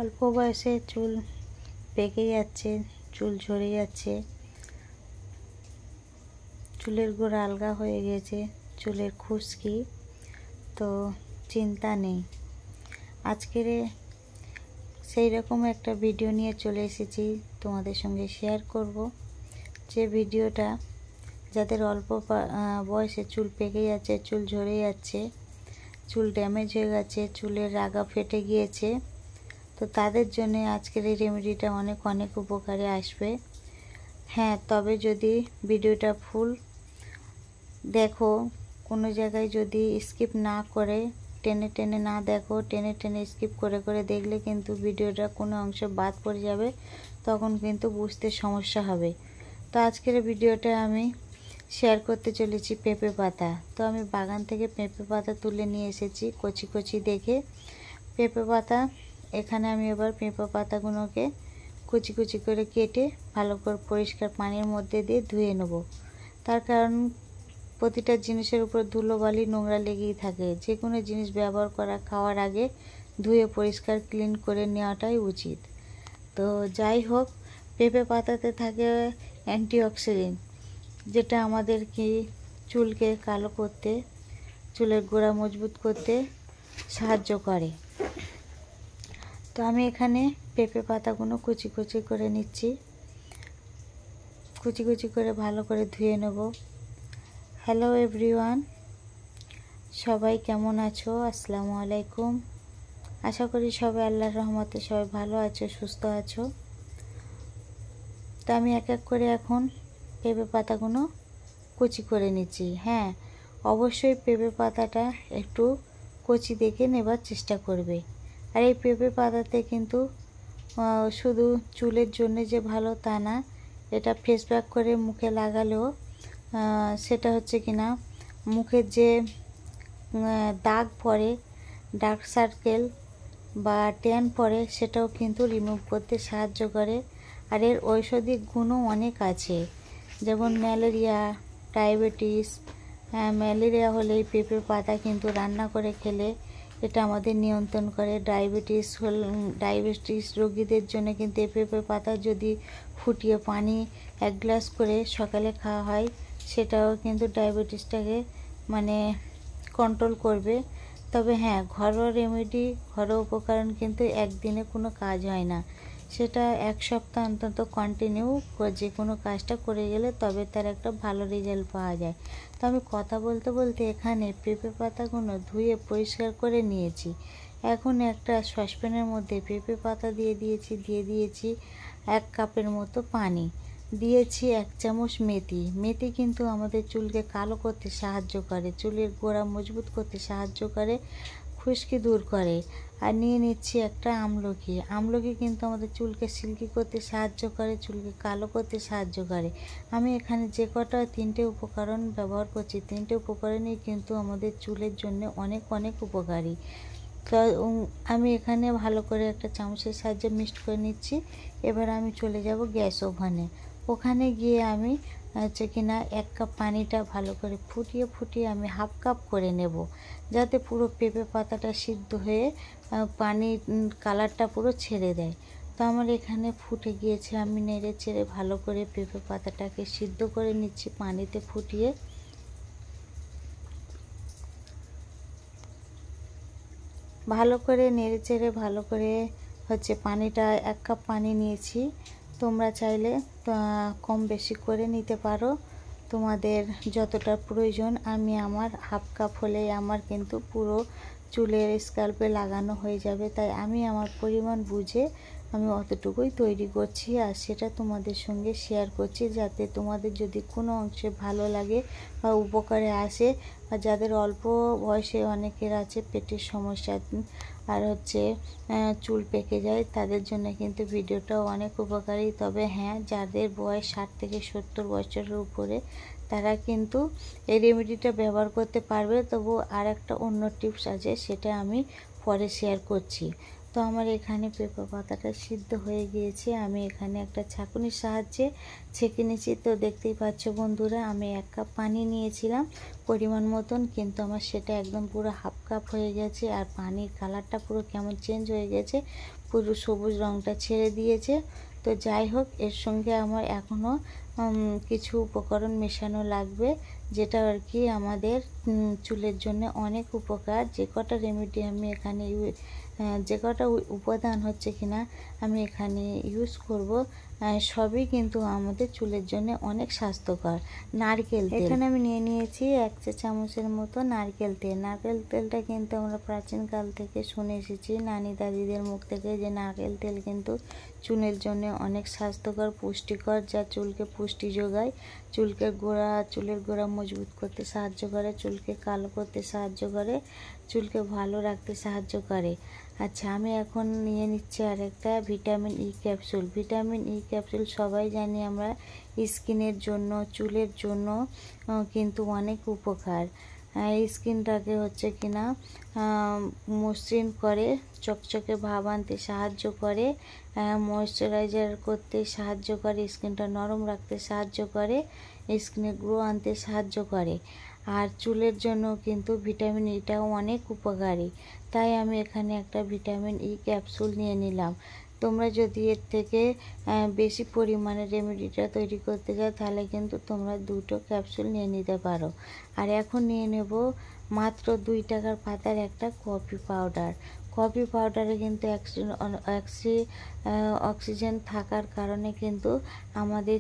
অল্প বয়সে চুল পেকে যাচ্ছে, চুল ঝরে যাচ্ছে, চুলের গোড়া আলগা হয়ে গেছে, চুলের খুশকি, তো চিন্তা নেই। আজকের সেই রকম একটা ভিডিও নিয়ে চলে এসেছি, তোমাদের সঙ্গে শেয়ার করব। যে ভিডিওটা যাদের অল্প বয়সে চুল পেকে যাচ্ছে, চুল ঝরে যাচ্ছে, চুল ড্যামেজ হয়ে গেছে, চুলের আগা ফেটে গিয়েছে, তো তাদের জন্য আজকের এই রেমেডিটা অনেক অনেক উপকারে আসবে। হ্যাঁ, তবে যদি ভিডিওটা ফুল দেখো, কোনো জায়গায় যদি স্কিপ না করে, টেনে টেনে না দেখো, টেনে টেনে স্কিপ করে করে দেখলে কিন্তু ভিডিওটা কোনো অংশ বাদ পড়ে যাবে, তখন কিন্তু বুঝতে সমস্যা হবে। তো আজকের ভিডিওটা আমি শেয়ার করতে চলেছি পেঁপে পাতা। তো আমি বাগান থেকে পেঁপে পাতা তুলে নিয়ে এসেছি কচি কচি দেখে। পেঁপে পাতা এখানে আমি এবার পেঁপে পাতাগুলোকে কুচি কুচি করে কেটে ভালো করে পরিষ্কার পানির মধ্যে দিয়ে ধুয়ে নেব। তার কারণ প্রতিটা জিনিসের উপর ধুলোবালি নোংরা লেগেই থাকে। যে কোনো জিনিস ব্যবহার করা খাওয়ার আগে ধুয়ে পরিষ্কার ক্লিন করে নেওয়াটাই উচিত। তো যাই হোক, পেঁপে পাতাতে থাকে অ্যান্টিঅক্সিডেন্ট, যেটা আমাদের কি চুলকে কালো করতে, চুলের গোড়া মজবুত করতে সাহায্য করে। তো আমি এখানে পেঁপে পাতাগুলো কুচি কুচি করে নিচ্ছি, কুচি কুচি করে ভালো করে ধুয়ে নেব। হ্যালো এভরিওয়ান, সবাই কেমন আছো? আসসালামু আলাইকুম। আশা করি সবাই আল্লাহর রহমতে সবাই ভালো আছো, সুস্থ আছো। তো আমি এক এক করে এখন পেঁপে পাতাগুলো কুচি করে নিচ্ছি। হ্যাঁ, অবশ্যই পেঁপে পাতাটা একটু কচি দেখে নেবার চেষ্টা করবে। আর এই পেঁপে পাতাতে কিন্তু শুধু চুলের জন্য যে ভালো তা না, এটা ফেস প্যাক করে মুখে লাগালেও সেটা হচ্ছে কিনা মুখের যে দাগ পড়ে, ডার্ক সার্কেল বা ট্যান পড়ে, সেটাও কিন্তু রিমুভ করতে সাহায্য করে। আর এর ঔষধিক গুণও অনেক আছে, যেমন ম্যালেরিয়া, ডায়াবেটিস। ম্যালেরিয়া হলে এই পেঁপে পাতা কিন্তু রান্না করে খেলে এটা আমাদের নিয়ন্ত্রণ করে। ডায়াবেটিস রোগীদের জন্য কিন্তু এই পেঁপে পাতা যদি ফুটিয়ে পানি 1 গ্লাস করে সকালে খাওয়া হয়, সেটাও কিন্তু ডায়াবেটিসটাকে কন্ট্রোল করবে। তবে হ্যাঁ, ঘরোয়া রেমেডি, ঘরোয়া উপকরণ কিন্তু একদিনে কোনো কাজ হয় না, সেটা 1 সপ্তাহ অন্তত কন্টিনিউ যে কোনো কাজটা করে গেলে তবে তার একটা ভালো রেজাল্ট পাওয়া যায়। তো আমি কথা বলতে বলতে এখানে পেঁপে পাতাগুলো ধুয়ে পরিষ্কার করে নিয়েছি। এখন একটা সসপ্যানের মধ্যে পেঁপে পাতা দিয়ে দিয়েছি 1 কাপের মতো পানি, দিয়েছি 1 চামচ মেথি। মেথি কিন্তু আমাদের চুলকে কালো করতে সাহায্য করে, চুলের গোড়া মজবুত করতে সাহায্য করে, খুশকি দূর করে। আর নিয়ে নিচ্ছি একটা আমলকি। আমলকি কিন্তু আমাদের চুলকে সিল্কি করতে সাহায্য করে, চুলকে কালো করতে সাহায্য করে। আমি এখানে যে কটা 3টে উপকরণ ব্যবহার করছি, 3টে উপকরণই কিন্তু আমাদের চুলের জন্য অনেক অনেক উপকারী। তো আমি এখানে ভালো করে একটা চামচের সাহায্যে মিক্সড করে নিচ্ছি। এবার আমি চলে যাব গ্যাস ওভেনে। ওখানে গিয়ে আমি হচ্ছে কিনা 1 কাপ পানিটা ভালো করে ফুটিয়ে আমি 1/2 কাপ করে নেব, যাতে পুরো পেঁপে পাতাটা সিদ্ধ হয়ে পানির কালারটা পুরো ছেড়ে দেয়। তো আমার এখানে ফুটে গিয়েছে, আমি নেড়ে চেড়ে ভালো করে পেঁপে পাতাটাকে সিদ্ধ করে নিচ্ছি পানিতে ফুটিয়ে। ভালো করে নেড়ে চেড়ে ভালো করে পানিটা 1 কাপ পানি নিয়েছি। তোমরা চাইলে কম বেশি করে নিতে পারো, তোমাদের যতটা প্রয়োজন। আমি আমার 1/2 কাপ হলেই আমার কিন্তু পুরো চুলের স্ক্যাল্পে লাগানো হয়ে যাবে, তাই আমি আমার পরিমাণ বুঝে আমি অতটুকুই তৈরি করছি, আর সেটা তোমাদের সঙ্গে শেয়ার করছি, যাতে তোমাদের যদি কোনো অংশে ভালো লাগে বা উপকারে আসে, বা যাদের অল্প বয়সে অনেকের আছে পেটের সমস্যা আর চুল পেকে যায়, তাদের জন্য কিন্তু ভিডিওটাও অনেক উপকারী। তবে হ্যাঁ, যাদের বয়স 60 থেকে 70 বছরের উপরে, তারা কিন্তু এই রেমেডিটা ব্যবহার করতে পারবে। তবু আর একটা অন্য টিপস আছে, সেটা আমি পরে শেয়ার করছি। তো আমার এখানে পেঁপে পাতাটা সিদ্ধ হয়ে গিয়েছে। আমি এখানে একটা ছাঁকুনির সাহায্যে ছেঁকে নিয়েছি। তো দেখতেই পাচ্ছ বন্ধুরা, আমি 1 কাপ পানি নিয়েছিলাম পরিমাণ মতন, কিন্তু আমার সেটা একদম পুরো হাফ কাপ হয়ে গেছে। আর পানির কালারটা পুরো কেমন চেঞ্জ হয়ে গেছে, পুরো সবুজ রঙটা ছেড়ে দিয়েছে। তো যাই হোক, এর সঙ্গে আমার এখনও কিছু উপকরণ মেশানো লাগবে, যেটা আর কি আমাদের চুলের জন্য অনেক উপকার। যে কটা রেমেডি আমি এখানে যে কটা উপাদান হচ্ছে কিনা আমি এখানে ইউজ করব, সবই কিন্তু আমাদের চুলের জন্য অনেক স্বাস্থ্যকর। নারকেল তেল এখানে আমি নিয়ে নিয়েছি 1 চা চামচের মতো নারকেল তেল। নারকেল তেলটা কিন্তু আমরা প্রাচীনকাল থেকে শুনে এসেছি নানি দাদিদের মুখ থেকে, যে নারকেল তেল কিন্তু চুলের জন্য অনেক স্বাস্থ্যকর, পুষ্টিকর, যা চুলকে পুষ্টি যোগায়, চুলের গোড়া মজবুত করতে সাহায্য করে, চুলকে কালো করতে সাহায্য করে, চুলকে ভালো রাখতে সাহায্য করে। আচ্ছা, আমি এখন নিয়ে নিচ্ছি আরেকটা vitamin E capsule. Vitamin E capsule সবাই জানি আমরা স্কিনের জন্য, চুলের জন্য কিন্তু অনেক উপকার। স্কিনটাকে হচ্ছে কিনা মসৃণ করে, চকচকে ভাব আনতে সাহায্য করে, ময়েশ্চারাইজার করতে সাহায্য করে, স্কিনটা নরম রাখতে সাহায্য করে, স্কিনে গ্লো আনতে সাহায্য করে। আর চুলের জন্য কিন্তু ভিটামিন ইটাও অনেক উপকারী। তাই আমি এখানে একটা ভিটামিন ই ক্যাপসুল নিয়ে নিলাম। তোমরা যদি এর থেকে বেশি পরিমাণে রেমেডিটা তৈরি করতে চাও, তাহলে কিন্তু তোমরা 2টো ক্যাপসুল নিয়ে নিতে পারো। আর এখন নিয়ে নেব মাত্র 2 টাকার পাতার একটা কফি পাউডার। কফি পাউডারে কিন্তু অক্সিজেন থাকার কারণে কিন্তু আমাদের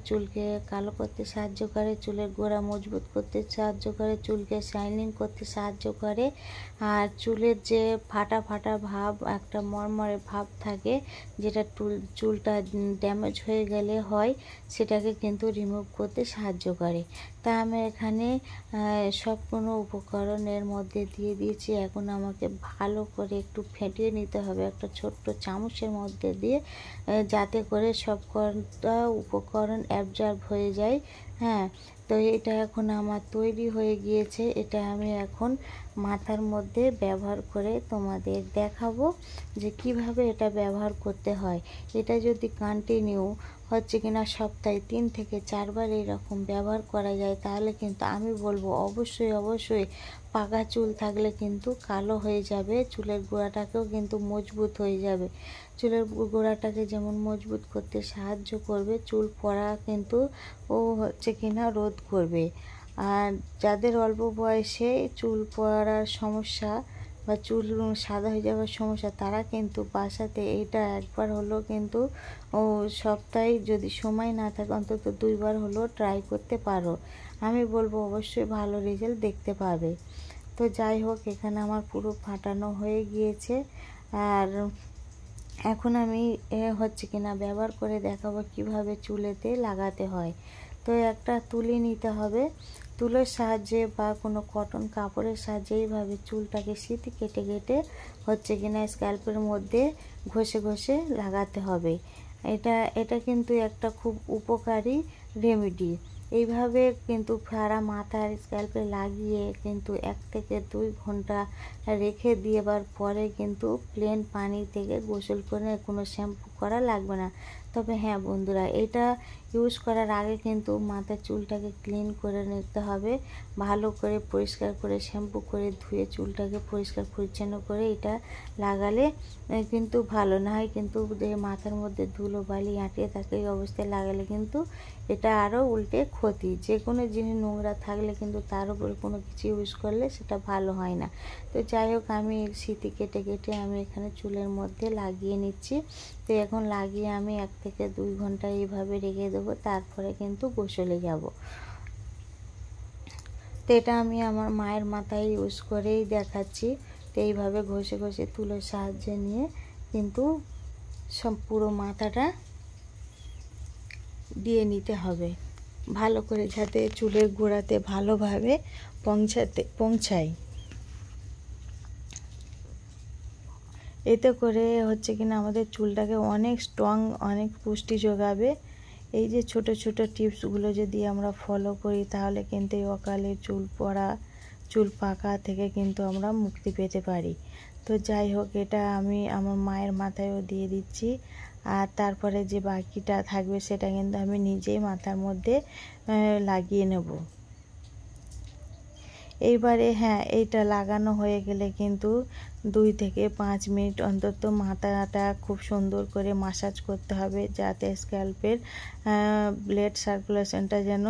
চুলকে কালো করতে সাহায্য করে, চুলের গোড়া মজবুত করতে সাহায্য করে, চুলকে শাইনিং করতে সাহায্য করে। আর চুলের যে ফাটা ফাটা ভাব, একটা মরমরে ভাব থাকে, যেটা চুলটা ড্যামেজ হয়ে গেলে হয়, সেটাকে কিন্তু রিমুভ করতে সাহায্য করে। তা আমি এখানে সবগুলো উপকরণের মধ্যে দিয়ে দিয়েছি। এখন আমাকে ভালো করে একটু ফেটিয়ে নিতে হবে একটা ছোট্ট চামচের মধ্যে দিয়ে, যাতে করে সবকটা উপকরণ অ্যাবজর্ব হয়ে যায়। হ্যাঁ, তো এটা এখন আমার তৈরি হয়ে গিয়েছে। এটা আমি এখন মাথার মধ্যে ব্যবহার করে তোমাদের দেখাবো যে কিভাবে এটা ব্যবহার করতে হয়। এটা যদি কন্টিনিউ হচ্ছে কিনা সপ্তাহে 3 থেকে 4 বার এরকম ব্যবহার করা যায়, তাহলে কিন্তু আমি বলবো অবশ্যই পাকা চুল থাকলে কিন্তু কালো হয়ে যাবে, চুলের গোড়াটাকেও কিন্তু মজবুত হয়ে যাবে। চুলের গোড়াটাকে যেমন মজবুত করতে সাহায্য করবে, চুল পড়া কিন্তু হচ্ছে কিনা রোধ করবে। আর যাদের অল্প বয়সে চুল পড়ার সমস্যা বা চুল সাদা হয়ে যাওয়ার সমস্যা, তারা কিন্তু বাসাতে এইটা একবার হলেও কিন্তু সপ্তাহে যদি সময় না থাকে অন্তত 2 বার হলেও ট্রাই করতে পারো। আমি বলবো অবশ্যই ভালো রেজাল্ট দেখতে পাবে। তো যাই হোক, এখানে আমার পুরো ফাটানো হয়ে গিয়েছে। আর এখন আমি হচ্ছে কিনা ব্যবহার করে দেখাবো কিভাবে চুলেতে লাগাতে হয়। তো একটা তুলি নিতে হবে, তুলোর সাহায্যে বা কোনো কটন কাপড়ের সাহায্যে এইভাবে চুলটাকে সিঁথি কেটে কেটে হচ্ছে কিনা স্ক্যাল্পের মধ্যে ঘষে লাগাতে হবে। এটা কিন্তু একটা খুব উপকারী রেমেডি। এইভাবে কিন্তু সারা মাথার স্ক্যাল্পে লাগিয়ে কিন্তু 1 থেকে 2 ঘন্টা রেখে দেওয়ার পরে কিন্তু প্লেন পানি থেকে গোসল করে কোনো শ্যাম্পু করা লাগবে না। তবে হ্যাঁ বন্ধুরা, এটা ইউজ করার আগে কিন্তু মাথার চুলটাকে ক্লিন করে নিতে হবে, ভালো করে পরিষ্কার করে শ্যাম্পু করে ধুয়ে চুলটাকে পরিষ্কার পরিচ্ছন্ন করে এটা লাগালে কিন্তু ভালো। না হয় কিন্তু মাথার মধ্যে ধুলো বালি আঁটিয়ে থাকে, এই অবস্থায় লাগালে কিন্তু এটা আরও উল্টে ক্ষতি। যে কোনো জিনিস নোংরা থাকলে কিন্তু তার উপরে কোনো কিছু ইউজ করলে সেটা ভালো হয় না। তো যাই হোক, আমি সিঁথি কেটে আমি এখানে চুলের মধ্যে লাগিয়ে নিচ্ছি। তো এখন লাগিয়ে আমি 1 থেকে 2 ঘন্টা এইভাবে রেখে দেবো, তারপরে কিন্তু গোসলে যাব। তো এটা আমি আমার মায়ের মাথায় ইউজ করেই দেখাচ্ছি। তো এইভাবে ঘষে তুলোর সাহায্যে নিয়ে কিন্তু সব পুরো মাথাটা দিয়ে নিতে হবে ভালো করে, যাতে চুলের গোড়াতে ভালোভাবে পৌঁছায়। এতে করে হচ্ছে কিনা আমাদের চুলটাকে অনেক স্ট্রং, অনেক পুষ্টি যোগাবে। এই যে ছোট টিপসগুলো যদি আমরা ফলো করি, তাহলে কিন্তু এই অকালে চুল পড়া, চুল পাকা থেকে কিন্তু আমরা মুক্তি পেতে পারি। তো যাই হোক, এটা আমি আমার মায়ের মাথায়ও দিয়ে দিচ্ছি। আর তারপরে যে বাকিটা থাকবে সেটা কিন্তু আমি নিজেই মাথার মধ্যে লাগিয়ে নেব। এইবারে হ্যাঁ, এইটা লাগানো হয়ে গেলে কিন্তু 2 থেকে 5 মিনিট অন্তত মাথাটা খুব সুন্দর করে মাসাজ করতে হবে, যাতে স্ক্যাল্পের ব্লাড সার্কুলেশনটা যেন